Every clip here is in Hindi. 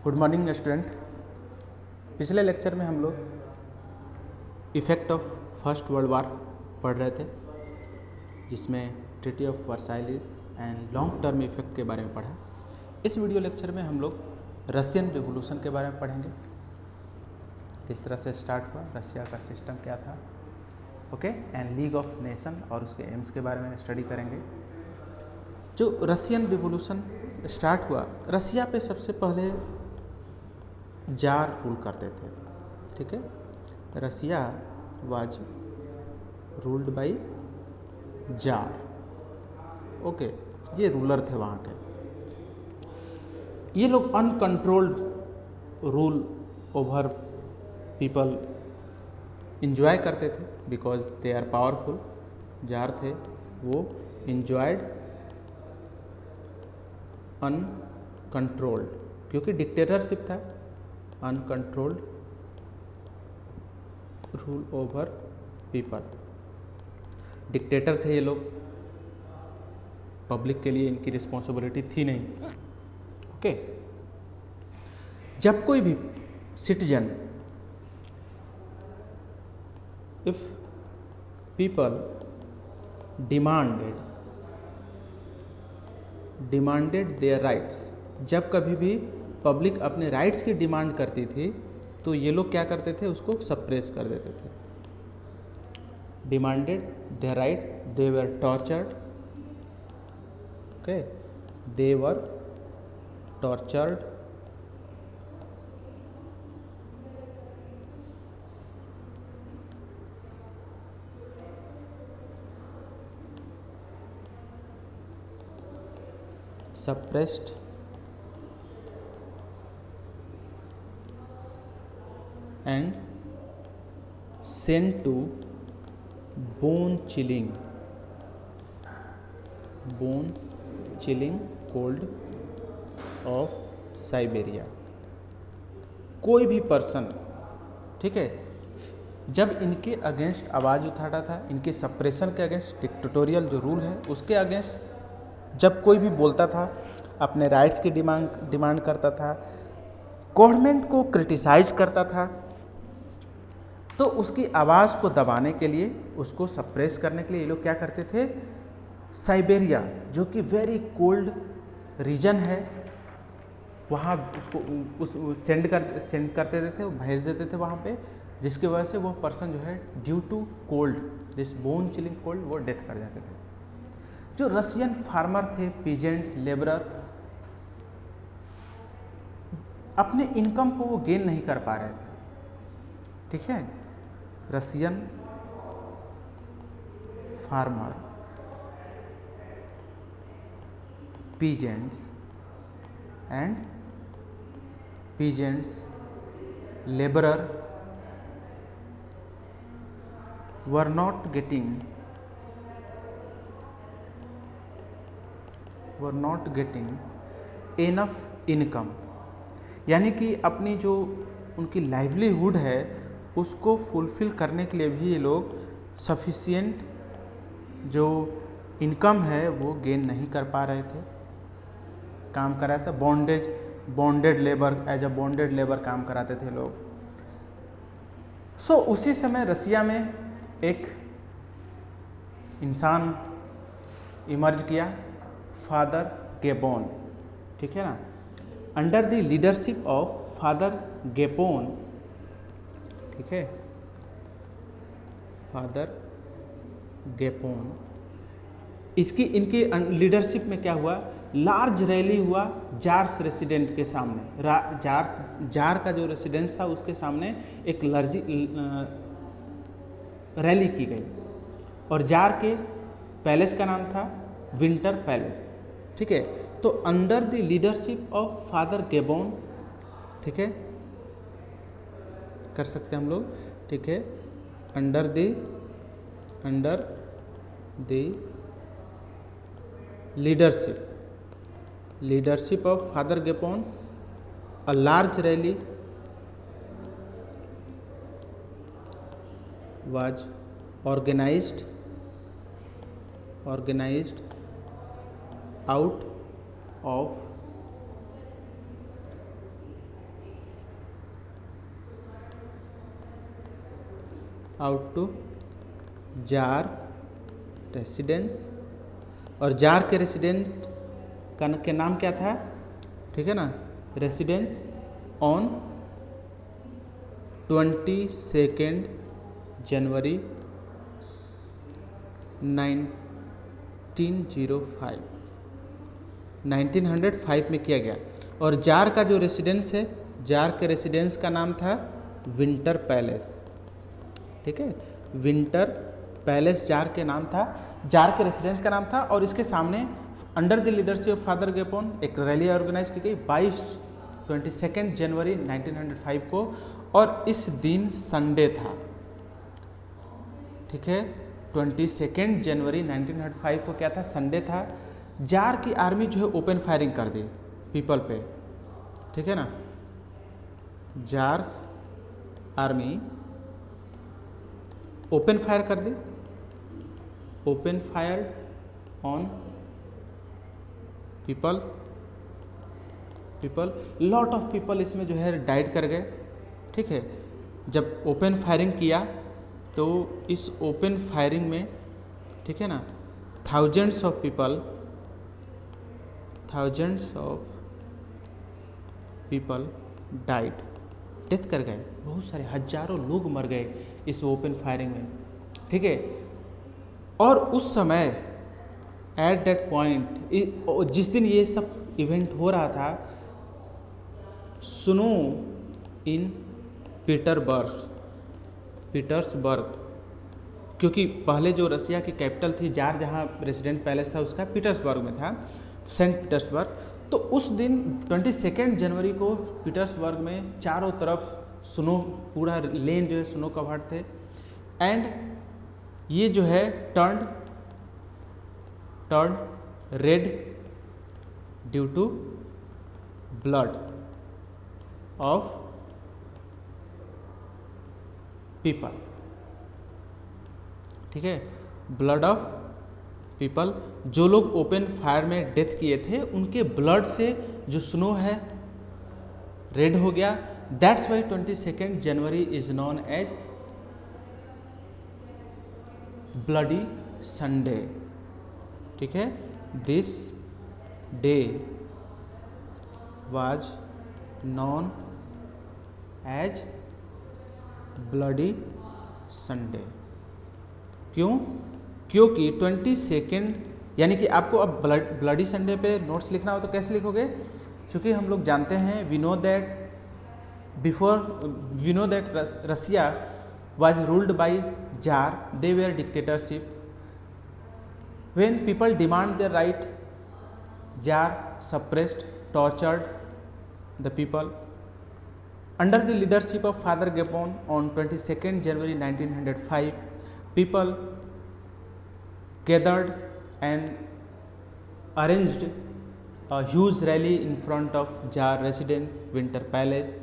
Good morning student. पिछले लेक्चर में हम लोग effect of first world war पढ़ रहे थे, जिसमें treaty of Versailles and long term effect के बारे में पढ़ा। इस वीडियो लेक्चर में हम लोग रशियन रिवोल्यूशन के बारे में पढ़ेंगे, किस तरह से स्टार्ट हुआ, रशिया का सिस्टम क्या था, okay, and league of nation और उसके एम्स के बारे में स्टडी करेंगे। जो रशियन रिवोल्यूशन स्टार्ट हुआ, रशिया पे सबसे पहले जार रूल करते थे, ठीक है। Russia was ruled by tsar, okay, ये रूलर थे वहाँ के। ये लोग uncontrolled rule over people enjoy करते थे, because they are powerful. Tsar थे वो इंजॉयड अनकंट्रोल्ड, क्योंकि डिक्टेटरशिप था, uncontrolled rule over people. Dictator थे ये लोग, पब्लिक के लिए इनकी रिस्पॉन्सिबिलिटी थी नहीं, ओके। जब कोई भी citizen, if people demanded their rights, जब कभी भी पब्लिक अपने राइट्स की डिमांड करती थी तो ये लोग क्या करते थे, उसको सप्रेस कर देते थे। Demanded their right, they were tortured, okay, they were tortured, suppressed, and sent to bone chilling cold of Siberia. कोई भी पर्सन, ठीक है, जब इनके अगेंस्ट आवाज़ उठाता था, इनके सप्रेशन के अगेंस्ट, डिक्टेटोरियल जो रूल है उसके अगेंस्ट जब कोई भी बोलता था, अपने राइट्स की डिमांड करता था, गवर्नमेंट को क्रिटिसाइज करता था, तो उसकी आवाज़ को दबाने के लिए, उसको सप्रेस करने के लिए ये लोग क्या करते थे, साइबेरिया जो कि वेरी कोल्ड रीजन है, वहाँ उसको सेंड करते थे, वो भेज देते थे वहाँ पे, जिसकी वजह से वो पर्सन जो है due to cold, this bone chilling cold, वो डेथ कर जाते थे। जो रशियन फार्मर थे, पीजेंट्स, लेबरर, अपने इनकम को वो गेन नहीं कर पा रहे थे, ठीक है। Russian farmer, peasants labourer were not getting enough income, यानी कि अपनी जो उनकी लाइवलीहुड है उसको फुलफिल करने के लिए भी ये लोग सफिशिएंट जो इनकम है वो गेन नहीं कर पा रहे थे, काम कर रहे थे bonded labour, as a bonded labour काम कराते थे लोग। सो उसी समय रसिया में एक इंसान इमर्ज किया, फादर गेपोन, ठीक है ना। Under the leadership of father Gapon, ठीक है, फादर गेपोन, इनकी लीडरशिप में क्या हुआ, लार्ज रैली हुआ जार्स रेसिडेंट के सामने। जार का जो रेसिडेंस था उसके सामने एक रैली की गई, और जार के पैलेस का नाम था विंटर पैलेस, ठीक है। तो under the leadership of father Gapon, ठीक है, कर सकते हैं हम लोग, ठीक है, under the leadership of father Gapon, a large rally was organized out of out to Tsar residence, और जार के रेसिडेंट के नाम क्या था, ठीक है ना, रेसिडेंस ऑन 22 जनवरी 1905 में किया गया। और जार का जो रेसिडेंस है, जार के रेसिडेंस का नाम था विंटर पैलेस, ठीक है, विंटर पैलेस जार के नाम था, जार के रेसिडेंस का नाम था। और इसके सामने under the leadership of father Gapon एक रैली ऑर्गेनाइज की गई 22 जनवरी 1905 को, और इस दिन संडे था, ठीक है, 22 जनवरी 1905 को क्या था, संडे था। जार की आर्मी जो है ओपन फायरिंग कर दी पीपल पे, ठीक है ना, जार्स आर्मी ओपन फायर कर दी, open fire on people, lot of people इसमें जो है डाइड कर गए, ठीक है। जब ओपन फायरिंग किया तो इस ओपन फायरिंग में, ठीक है ना, thousands of people died, death कर गए, बहुत सारे हजारों लोग मर गए इस ओपन फायरिंग में, ठीक है। और उस समय एट दैट पॉइंट, जिस दिन ये सब इवेंट हो रहा था, स्नो इन पीटर्सबर्ग, क्योंकि पहले जो रसिया की कैपिटल थी जार, जहाँ रेसिडेंट पैलेस था उसका पीटर्सबर्ग में था, सेंट पीटर्सबर्ग। तो उस दिन 22 जनवरी को पीटर्सबर्ग में चारों तरफ स्नो, पूरा लेन जो है स्नो कवर्ड थे, एंड ये जो है turn red due to blood of people, ठीक है, ब्लड ऑफ पीपल, जो लोग ओपन फायर में डेथ किए थे उनके ब्लड से जो स्नो है रेड हो गया। That's why 22 January is known as bloody Sunday, ठीक है। This day was known as bloody Sunday. क्यों? क्योंकि 22 यानी कि आपको अब ब्लडी संडे पे नोट्स लिखना हो तो कैसे लिखोगे? क्योंकि हम लोग जानते हैं, we know that Russia was ruled by Tsar, they were dictatorship. When people demand their right, Tsar suppressed, tortured the people. Under the leadership of Father Gapon on 22 January 1905, people gathered and arranged a huge rally in front of Tsar residence, Winter Palace.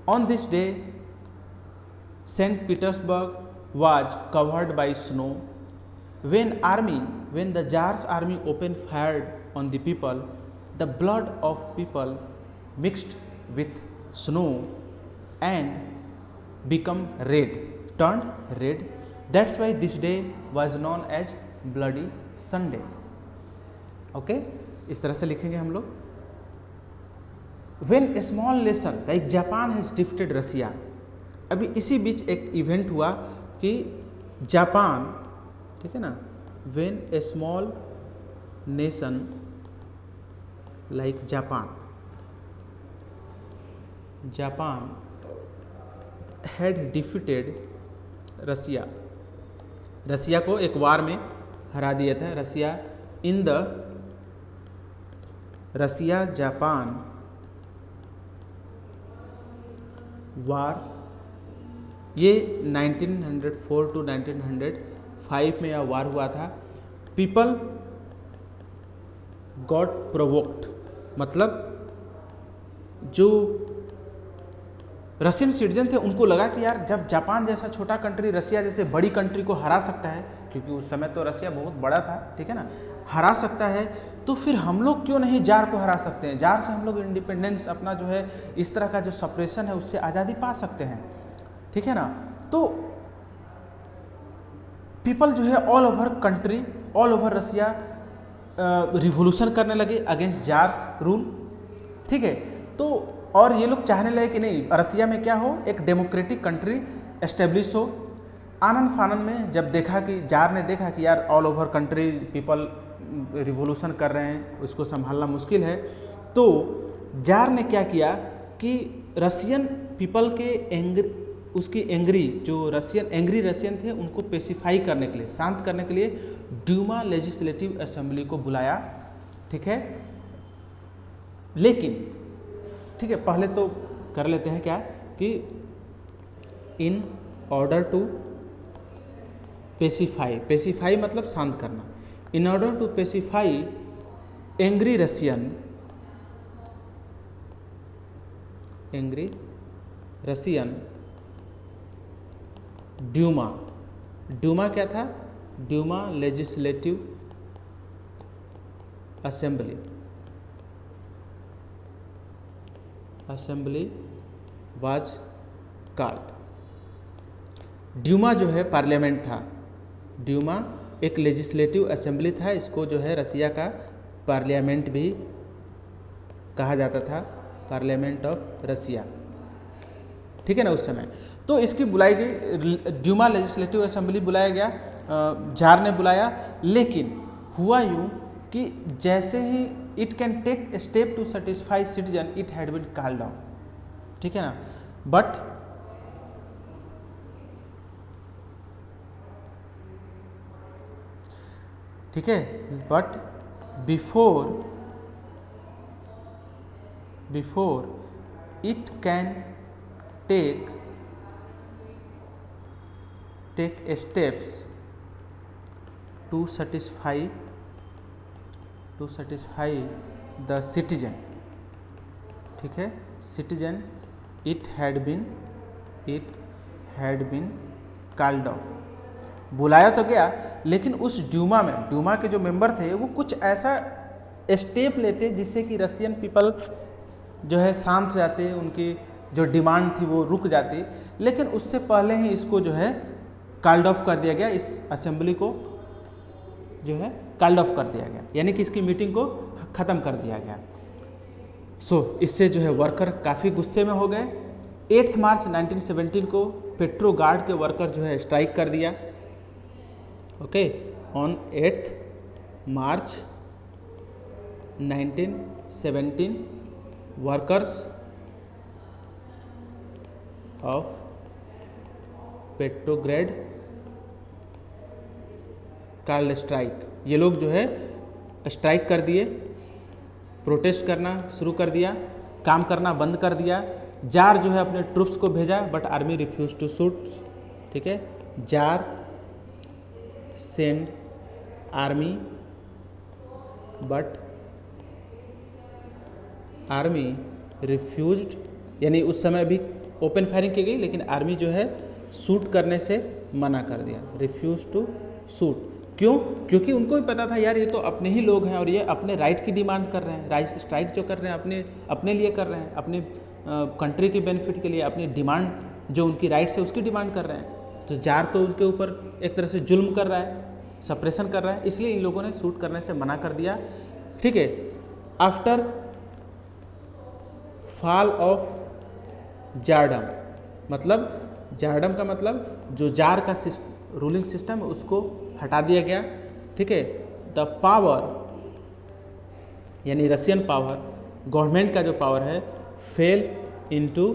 On this day, St. Petersburg was covered by snow. When the Tsar's army opened fired on the people, the blood of people mixed with snow and become red, turned red. That's why this day was known as Bloody Sunday. Okay, इस तरह से लिखेंगे हम लोग। When a small nation like Japan has defeated Russia, अभी इसी बीच एक इवेंट हुआ कि जापान, ठीक है ना, when a small nation like Japan had defeated Russia को एक वार में हरा दिया था। रसिया जापान वार, ये 1904 टू 1905 में यह वार हुआ था। पीपल गॉट प्रोवोक्ड, मतलब जो रशियन सिटीजन थे उनको लगा कि यार जब जापान जैसा छोटा कंट्री रसिया जैसे बड़ी कंट्री को हरा सकता है, क्योंकि उस समय तो रसिया बहुत बड़ा था, ठीक है ना, हरा सकता है, तो फिर हम लोग क्यों नहीं जार को हरा सकते हैं? जार से हम लोग इंडिपेंडेंस अपना जो है, इस तरह का जो सप्रेशन है उससे आज़ादी पा सकते हैं, ठीक है ना। तो पीपल जो है all over country, all over Russia revolution करने लगे अगेंस्ट जार्स रूल, ठीक है। तो और ये लोग चाहने लगे कि नहीं रसिया में क्या हो, एक डेमोक्रेटिक कंट्री एस्टेब्लिश हो। आनंद फानन में जब देखा कि जार ने देखा कि यार all over country people revolution कर रहे हैं, उसको संभालना मुश्किल है, तो जार ने क्या किया कि रसियन पीपल के उसकी एंग्री जो एंग्री रसियन थे उनको पेसिफाई करने के लिए, शांत करने के लिए ड्यूमा लेजिस्लेटिव असेंबली को बुलाया, ठीक है। लेकिन ठीक है, पहले तो कर लेते हैं क्या कि इन ऑर्डर टू पेसिफाई मतलब शांत करना, in order to pacify angry Russian duma क्या था, duma legislative assembly was called. Duma जो है पार्लियामेंट था, ड्यूमा एक लेजिस्लेटिव असेंबली था, इसको जो है रसिया का पार्लियामेंट भी कहा जाता था, पार्लियामेंट ऑफ रसिया, ठीक है ना उस समय। तो इसकी बुलाई गई, ड्यूमा लेजिस्लेटिव असेंबली बुलाया गया, जार ने बुलाया, लेकिन हुआ यूँ कि जैसे ही it can take step to satisfy citizen it had been called off, ठीक है ना, बट ठीक है, but before it can take steps to satisfy the citizen, ठीक है, citizen it had been called off। बुलाया तो गया, लेकिन उस ड्यूमा के जो मेंबर थे वो कुछ ऐसा स्टेप लेते जिससे कि रसियन पीपल जो है शांत हो जाते, उनकी जो डिमांड थी वो रुक जाती, लेकिन उससे पहले ही इसको जो है कॉल्ड ऑफ कर दिया गया, इस असेंबली को जो है कॉल्ड ऑफ कर दिया गया, यानी कि इसकी मीटिंग को ख़त्म कर दिया गया। इससे जो है वर्कर काफ़ी गुस्से में हो गए। 8 मार्च 1917 को पेट्रोगार्ड के वर्कर जो है स्ट्राइक कर दिया, okay. On 8 March 1917 workers of Petrograd called strike, ये लोग जो है स्ट्राइक कर दिए, प्रोटेस्ट करना शुरू कर दिया, काम करना बंद कर दिया। जार जो है अपने ट्रूप्स को भेजा, but army refuse to shoot, ठीक है। Tsar send army, but army refused, यानी उस समय भी ओपन फायरिंग की गई, लेकिन आर्मी जो है शूट करने से मना कर दिया, रिफ्यूज टू शूट। क्यों? क्योंकि उनको भी पता था यार ये तो अपने ही लोग हैं और ये अपने राइट की डिमांड कर रहे हैं, राइट स्ट्राइक जो कर रहे हैं अपने लिए कर रहे हैं, अपने कंट्री के बेनिफिट के लिए, अपनी डिमांड जो उनकी राइट्स है उसकी डिमांड कर रहे हैं। तो जार तो उनके ऊपर एक तरह से जुल्म कर रहा है, सप्रेशन कर रहा है, इसलिए इन लोगों ने शूट करने से मना कर दिया, ठीक है। आफ्टर फॉल ऑफ जारडम, मतलब जारडम का मतलब जो जार का रूलिंग सिस्टम है उसको हटा दिया गया, ठीक है। द पावर यानी रशियन पावर, गवर्नमेंट का जो पावर है, fell into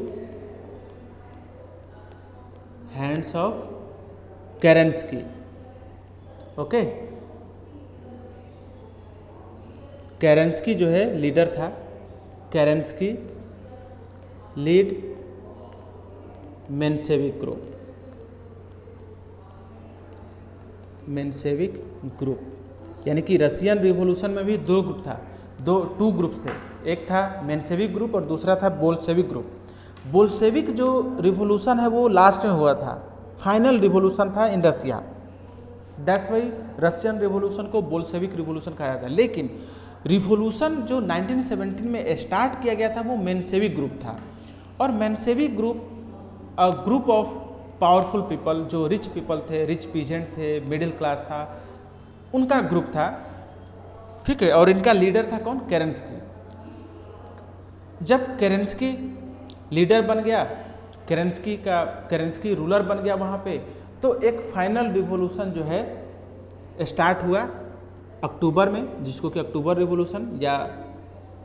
hands of Kerensky, okay. Kerensky जो है लीडर था, केरेंस्की लीड मेंशेविक ग्रुप, यानी कि रशियन रिवॉल्यूशन में भी दो ग्रुप था, टू ग्रुप्स थे, एक था मेंशेविक ग्रुप और दूसरा था बोल्शेविक ग्रुप। बोल्शेविक जो रिवॉल्यूशन है वो लास्ट में हुआ था, फाइनल रिवॉल्यूशन था इन रसिया, दैट्स वाई रशियन रिवॉल्यूशन को बोल्शेविक रिवॉल्यूशन कहा जाता है। लेकिन रिवॉल्यूशन जो 1917 में स्टार्ट किया गया था वो मेंशेविक ग्रुप था, और Menshevik group a group of powerful people, जो रिच पीपल थे, रिच पीजेंट थे, मिडिल क्लास था, उनका ग्रुप था, ठीक है। और इनका लीडर था कौन? केरेंस्की। जब केरेंस्की लीडर बन गया, केरेंस्की रूलर बन गया वहाँ पे, तो एक फाइनल रिवॉल्यूशन जो है स्टार्ट हुआ अक्टूबर में, जिसको कि अक्टूबर रिवॉल्यूशन या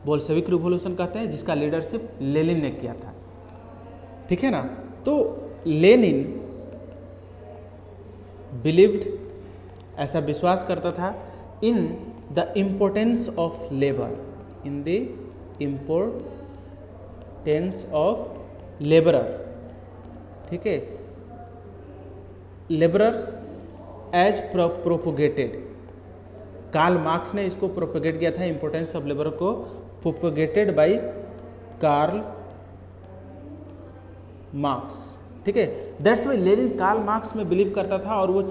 बोल्शेविक रिवॉल्यूशन कहते हैं, जिसका लीडरशिप लेनिन ने किया था, ठीक है ना। तो लेनिन बिलीव्ड, ऐसा विश्वास करता था, in the importance of labour, in the importance of labourer, ठीक है, labourers as propagated. Karl Marx ने इसको प्रोपोगेट किया था, इम्पोर्टेंस ऑफ लेबर को, प्रोपोगेटेड बाय कार्ल मार्क्स, ठीक है। That's why Lenin Karl Marx में बिलीव करता था और वो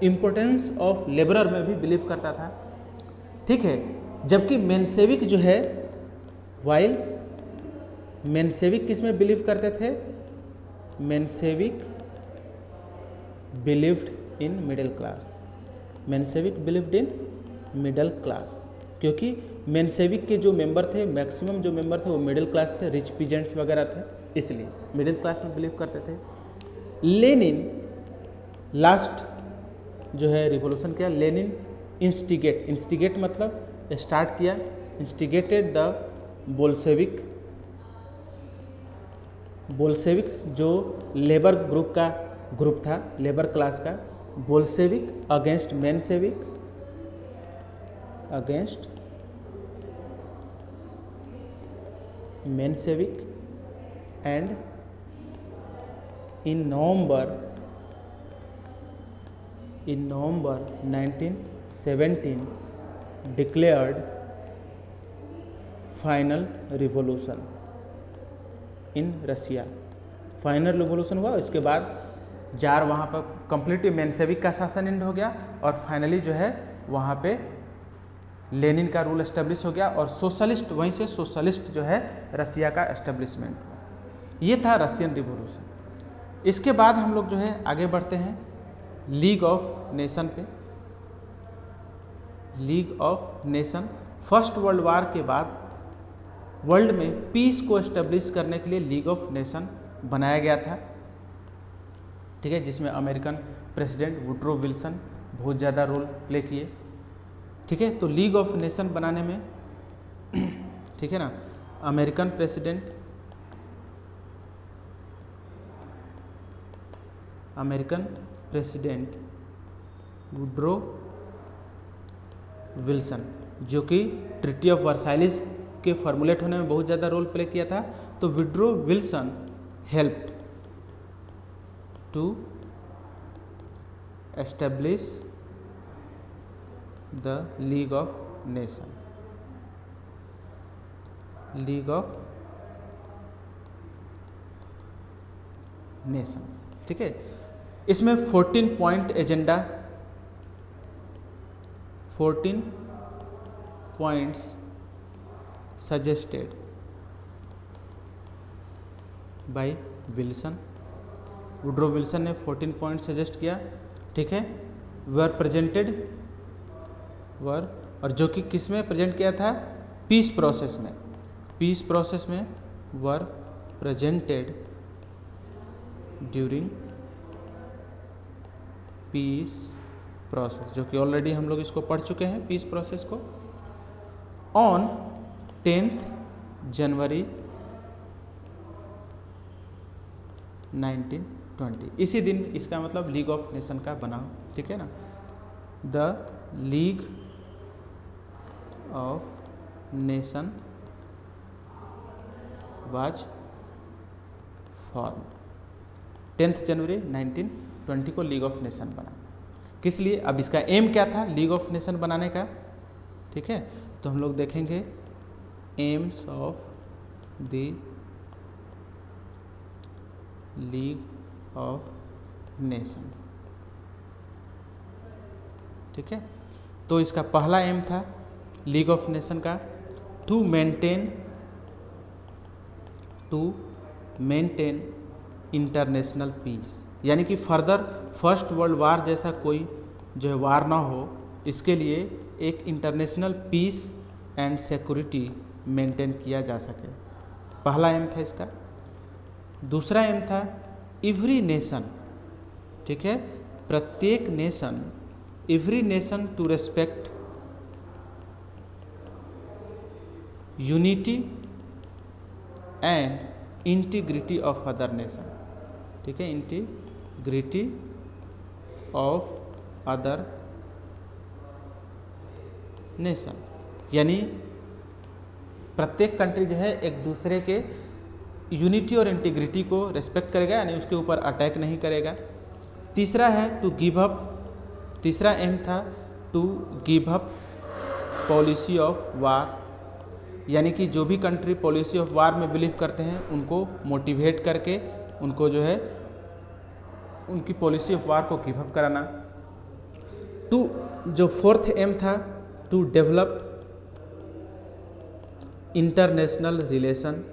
इम्पोर्टेंस ऑफ लेबरर में भी बिलीव करता था, ठीक है। जबकि मेंशेविक जो है, वाइल मेंशेविक किस में बिलीव करते थे? Menshevik believed in middle class, Menshevik believed in middle class, क्योंकि मेंशेविक के जो मेंबर थे, मैक्सिमम जो मेंबर थे वो मिडिल क्लास थे, रिच पीजेंट्स वगैरह थे, इसलिए मिडिल क्लास में बिलीव करते थे। लेनिन लास्ट जो है रिवॉल्यूशन किया, लेनिन इंस्टिगेट मतलब स्टार्ट किया, इंस्टिगेटेड द बोल्शेविक जो लेबर ग्रुप था, लेबर क्लास का, Bolshevik against Menshevik and in November 1917 declared final revolution in Russia. Final revolution हुआ, इसके बाद जार वहाँ पर कंप्लीटली मेंशेविक का शासन एंड हो गया और फाइनली जो है वहाँ पे लेनिन का रूल एस्टेब्लिश हो गया और सोशलिस्ट, वहीं से सोशलिस्ट जो है रसिया का एस्टेब्लिशमेंट हुआ। ये था रशियन रिवॉल्यूशन। इसके बाद हम लोग जो है आगे बढ़ते हैं लीग ऑफ नेशन पे। League of nation first world वार के बाद वर्ल्ड में पीस को एस्टेब्लिश करने के लिए लीग ऑफ नेशन बनाया गया था, ठीक है, जिसमें अमेरिकन प्रेसिडेंट वुड्रो विल्सन बहुत ज़्यादा रोल प्ले किए, ठीक है। तो लीग ऑफ नेशन बनाने में ठीक है ना, अमेरिकन प्रेसिडेंट वुड्रो विल्सन, जो कि ट्रीटी ऑफ वर्साइलिस के फॉर्मुलेट होने में बहुत ज़्यादा रोल प्ले किया था, तो Woodrow Wilson helped to establish the league of nations, ठीक है। इसमें 14 point agenda, 14 points suggested by Wilson. Woodrow Wilson ने 14 पॉइंट सजेस्ट किया, ठीक है। और जो कि किस में प्रेजेंट किया था? पीस प्रोसेस में वर प्रेजेंटेड ड्यूरिंग पीस प्रोसेस, जो कि ऑलरेडी हम लोग इसको पढ़ चुके हैं पीस प्रोसेस को। ऑन 10 जनवरी 1920, इसी दिन इसका मतलब लीग ऑफ नेशन का बना, ठीक है ना। The league of nation was form, 10 जनवरी 1920 को लीग ऑफ नेशन बना। किस लिए? अब इसका एम क्या था लीग ऑफ नेशन बनाने का, ठीक है। तो हम लोग देखेंगे AIIMS of the league of nation, ठीक है। तो इसका पहला एम था लीग ऑफ नेशन का टू मेंटेन इंटरनेशनल पीस, यानी कि फर्दर फर्स्ट वर्ल्ड वार जैसा कोई जो है वार ना हो, इसके लिए एक international peace and security maintain किया जा सके। पहला एम था इसका। दूसरा एम था एवरी नेशन, ठीक है, प्रत्येक nation, every nation to respect unity and integrity of other nation, ठीक है, इंटीग्रिटी ऑफ अदर नेशन, यानी प्रत्येक कंट्री जो है एक दूसरे के यूनिटी और इंटीग्रिटी को रेस्पेक्ट करेगा, यानी उसके ऊपर अटैक नहीं करेगा। तीसरा है टू गिव अप, तीसरा एम था to give up policy of war, यानी कि जो भी कंट्री पॉलिसी ऑफ वार में बिलीव करते हैं उनको मोटिवेट करके उनको जो है उनकी पॉलिसी ऑफ वार को गिव अप कराना। टू जो फोर्थ एम था टू डेवलप इंटरनेशनल रिलेशन,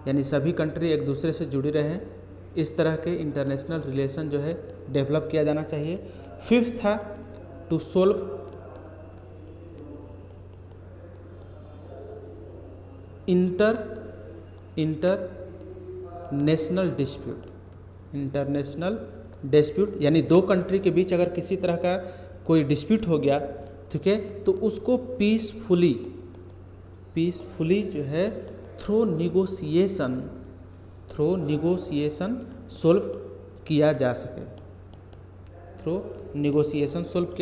यानी सभी कंट्री एक दूसरे से जुड़े रहें, इस तरह के इंटरनेशनल रिलेशन जो है डेवलप किया जाना चाहिए। फिफ्थ था टू सोल्व इंटरनेशनल डिस्प्यूट, यानी दो कंट्री के बीच अगर किसी तरह का कोई डिस्प्यूट हो गया, ठीक है, तो उसको पीसफुली जो है थ्रू निगोशिएशन सोल्व किया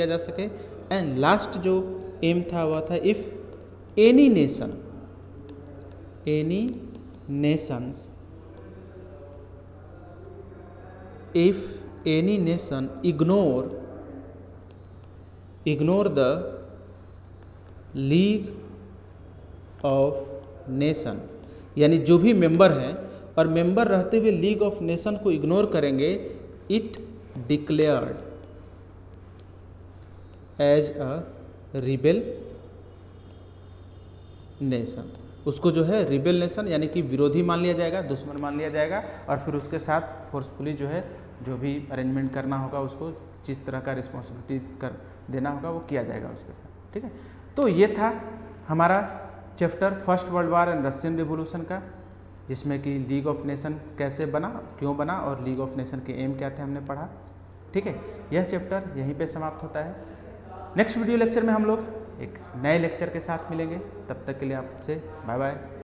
जा सके, एंड लास्ट जो एम था वह था if any nation ignore the league of nation, यानी जो भी मेंबर हैं और मेंबर रहते हुए लीग ऑफ नेशन को इग्नोर करेंगे, it declared as a rebel nation, उसको जो है रिबेल नेशन यानी कि विरोधी मान लिया जाएगा, दुश्मन मान लिया जाएगा, और फिर उसके साथ फोर्सफुली जो है जो भी अरेंजमेंट करना होगा, उसको जिस तरह का रिस्पॉन्सिबिलिटी कर देना होगा वो किया जाएगा उसके साथ, ठीक है। तो ये था हमारा chapter first world war and Russian revolution का, जिसमें कि लीग ऑफ नेशन कैसे बना, क्यों बना और लीग ऑफ नेशन के एम क्या थे हमने पढ़ा, ठीक है। यह चैप्टर यहीं पे समाप्त होता है। नेक्स्ट वीडियो लेक्चर में हम लोग एक नए लेक्चर के साथ मिलेंगे, तब तक के लिए आपसे बाय बाय।